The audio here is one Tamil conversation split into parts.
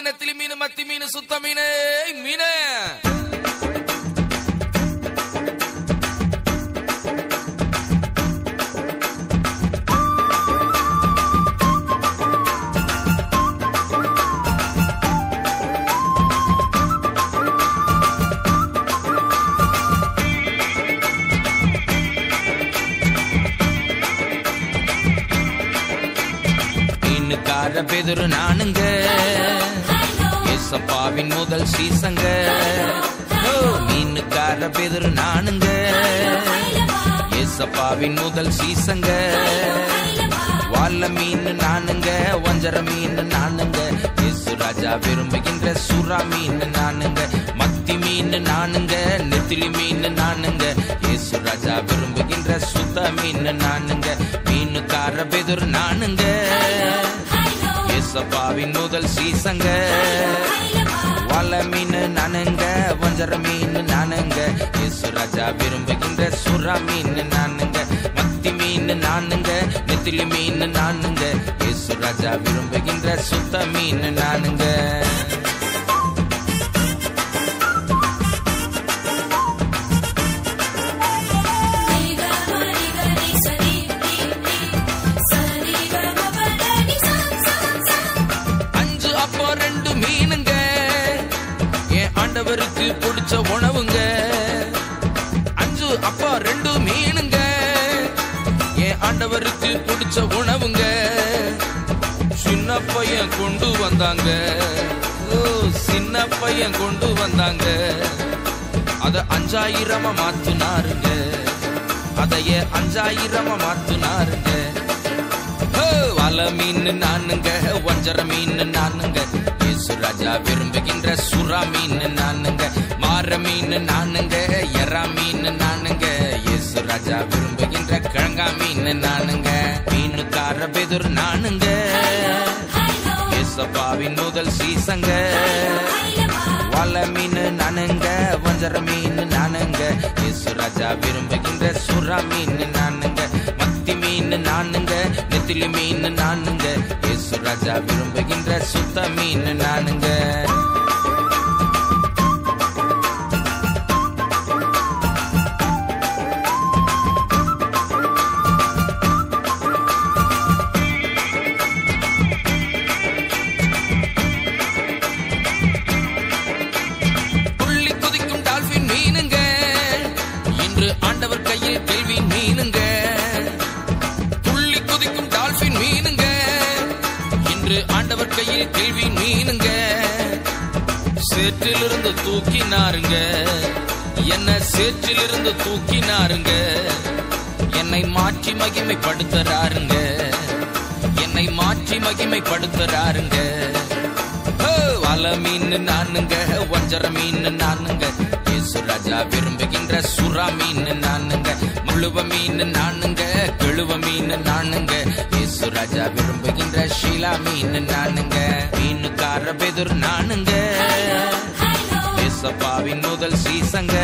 நெத்திலி மீன், மத்தி மீன், சுத்த மீன், மீன். மீனுக்கார பேதுரு நானுங்க, ஏசப்பாவின் முதல் சீசங்க. மீனுக்கார பேதுரு நானுங்க, ஏசப்பாவின் முதல் சீசங்க. வாழ மீன் நானுங்க, வஞ்சர மீன் நானுங்க, இயேசு ராஜா விரும்புகின்ற சுறா மீன் நானுங்க. மத்தி மீன் நானுங்க, நெத்திலி மீன் நானுங்க, இயேசு ராஜா விரும்புகின்ற சுத்த மீன் நானுங்க. மீனுக்கார பேதுரு நானுங்க, ஏசப்பாவின் முதல் சீசங்க. வாழ மீன் நானுங்க, வஞ்சர மீன் நானுங்க, இயேசு ராஜா விரும்புகின்ற சுறா மீன் நானுங்க. மத்தி மீன் நானுங்க, நெத்திலி மீன் நானுங்க, இயேசு ராஜா விரும்புகின்ற சுத்த மீன் நானுங்க. ஆண்டவருக்கு பிடிச்ச உணவுங்க. 5 அப்பா 2 மீனுங்க, என் ஆண்டவருக்கு பிடிச்ச உணவுங்க. சின்ன பையன் கொண்டு வந்தாங்க, சின்ன பையன் கொண்டு வந்தாங்க. அத 5000 மாத்துனாருங்க, அதைய 5000 மாத்துனாருங்க. வாழ மீன் நானுங்க, வஞ்சர மீன் நானுங்க, இயேசு ராஜா விரும்புகின்ற சுறா மீன் நானுங்க. மாற மீன் நானுங்க, எறா மீன் நானுங்க, இயேசு ராஜா விரும்புகின்ற கிழங்கா மீன் நானுங்க. மீனுக்கார பேதுரு நானுங்க, ஏசப்பாவின் முதல் சீசங்க. வாழ மீன் நானுங்க, வஞ்சர மீன் நானுங்க, இயேசு ராஜா விரும்புகின்ற சுறா மீன் நானுங்க. மத்தி மீன் நானுங்க, நெத்திலி மீன் நானுங்க, இயேசு ராஜா விரும்புகின்ற சுத்த மீன் நானுங்க. புள்ளி குதிக்கும் டால்பின் மீனுங்க, இன்று ஆண்டவர் கையில் கேள்வி மீனுங்க. புள்ளி குதிக்கும் டால்பின் மீனுங்க, இன்று ஆண்டவர் கையில் கேள்வி மீனுங்க. சேற்றிலிருந்து தூக்கினாருங்க, என்ன சேற்றிலிருந்து தூக்கினாருங்க. என்னை மாற்றி மகிமைப்படுத்துறாருங்க, என்னை மாற்றி மகிமைப்படுத்துறாருங்க. வாழ மீன் நானுங்க, வஞ்சர மீன் நானுங்க, இயேசு ராஜா விரும்புகின்ற சுறா மீன் நானுங்க. முழுவ மீன் நானுங்க, கெழுவ மீன் நானுங்க, இயேசு ராஜா விரும்புகின்ற ஷீலா மீன் நானுங்க. மீனுக்கார பேதுரு நானுங்க, ஏசப்பாவின் முதல் சீசங்க.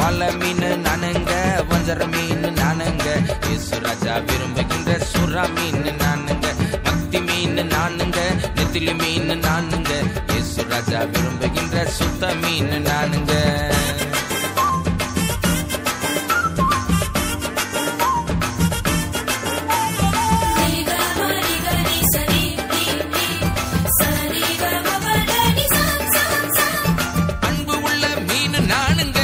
வாழ மீன் நானுங்க, வஞ்சர மீன் நானுங்க, இயேசு ராஜா விரும்புகின்ற சுறா மீன் நானுங்க. மத்தி மீன் நானுங்க, நெத்திலி மீன் நானுங்க, இயேசு ராஜா விரும்புகின்ற சுத்த மீன் நானுங்க. அன்பு உள்ள மீன் நானுங்க,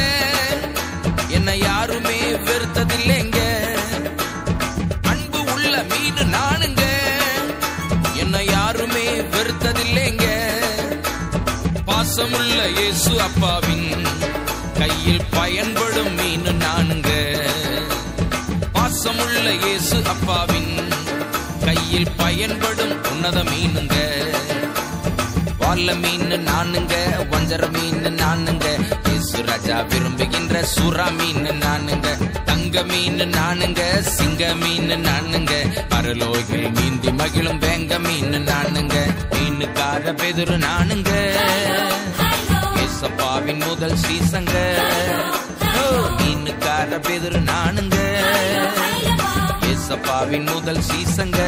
என்னை யாருமே வெறுத்ததில்லைங்க. அன்பு உள்ள மீன் நானுங்க, என்னை யாருமே வெறுத்ததில்லைங்க. பாசமுள்ள இயேசு அப்பாவின் கையில் பயன்படும் மீன் நானுங்க. பாசமுள்ள இயேசு அப்பாவின் கையில் பயன்படும் உன்னத மீனுங்க. வாழ மீன் நானுங்க, வஞ்சர மீன் நானுங்க, இயேசு ராஜா விரும்புகின்ற சுறா மீன் நானுங்க. தங்க மீன் நானுங்க, சிங்க மீன் நானுங்க, பரலோகில் நீந்தி மகிழும் வேங்க மீன் நானுங்க. மீனுக்கார பேதுரு நானுங்க, ஏசப்பாவின் முதல் சீசங்க. மீனுக்கார பேதுரு நானுங்க, ஏசப்பாவின் முதல் சீசங்க.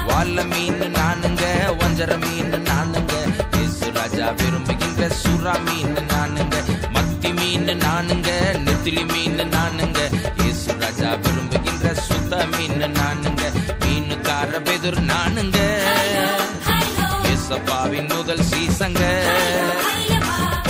வால்ல மீன் நானுங்க, வஞ்சர மீன் நானுங்க, இயேசு ராஜா விரும்புகின்ற சுறா மீன் நானுங்க, மத்தி மீன் நானுங்க, நெத்திலி மீன் நானுங்க, இயேசு ராஜா விரும்புகின்ற சுத்த மீன் நானுங்க, மீனுக்கார பெதுர் நானுங்க, ஏசப்பாவின் முதல் சீசங்க.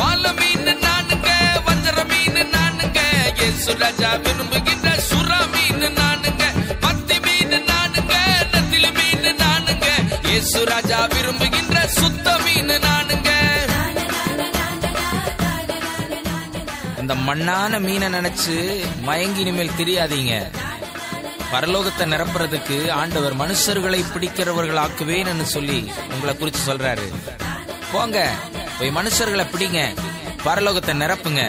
வால்ல மீன் நானுங்க, வஞ்சர மீன் நானுங்க, இயேசு ராஜா விரும்புகின்ற சுறா மீன் நானுங்க, மத்தி மீன் நானுங்க, நெத்திலி மீன் நானுங்க, இயேசு ராஜா விரும்புகின்ற சுத்த மீன் நானுங்க. இந்த மண்ணான மீனை நினைச்சு மயங்கி இனிமேல் தெரியாதீங்க. பரலோகத்தை நிரப்புறதுக்கு ஆண்டவர் மனுஷர்களை பிடிக்கிறவர்கள் ஆக்குவேன்னு சொல்லி உங்களை குறிச்சு சொல்றாரு. போங்க, போய் மனுஷர்களை பிடிங்க, பரலோகத்தை நிரப்புங்க.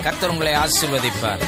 கர்த்தர் உங்களை ஆசீர்வதிப்பார்.